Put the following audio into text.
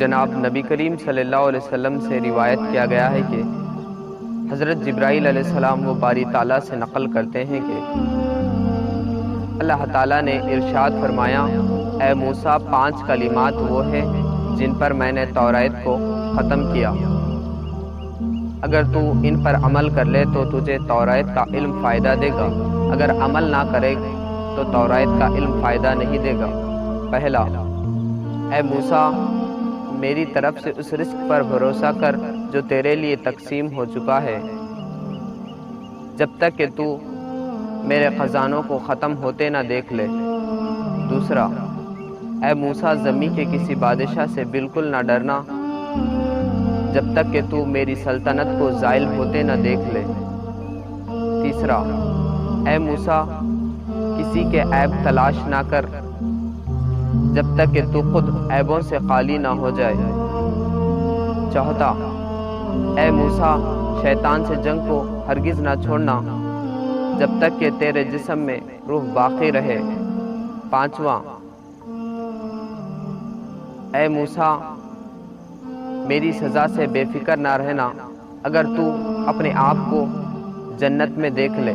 جناب نبی کریم صلی اللہ علیہ وسلم سے روایت کیا گیا ہے کہ حضرت جبرائیل علیہ السلام وہ باری تعالیٰ سے نقل کرتے ہیں کہ اللہ تعالیٰ نے ارشاد فرمایا، اے موسیٰ 5 کلمات وہ ہیں جن پر میں نے توریت کو ختم کیا، اگر تو ان پر عمل کر لے تو تجھے توریت کا علم فائدہ دے گا، اگر عمل نہ کرے تو توریت کا علم فائدہ نہیں دے گا۔ پہلا، اے موسیٰ میری طرف سے اس رزق پر بھروسہ کر جو تیرے لیے تقسیم ہو چکا ہے، جب تک کہ تو میرے خزانوں کو ختم ہوتے نہ دیکھ لے۔ دوسرا، اے موسیٰ زمین کے کسی بادشاہ سے بالکل نہ ڈرنا جب تک کہ تو میری سلطنت کو زائل ہوتے نہ دیکھ لے۔ تیسرا، اے موسیٰ کسی کے عیب تلاش نہ کر جب تک کہ تو خود عیبوں سے خالی نہ ہو جائے۔ چوتھا، اے موسیٰ شیطان سے جنگ کو ہرگز نہ چھوڑنا جب تک کہ تیرے جسم میں روح باقی رہے۔ پانچواں، اے موسیٰ میری سزا سے بے فکر نہ رہنا اگر تو اپنے آپ کو جنت میں دیکھ لے۔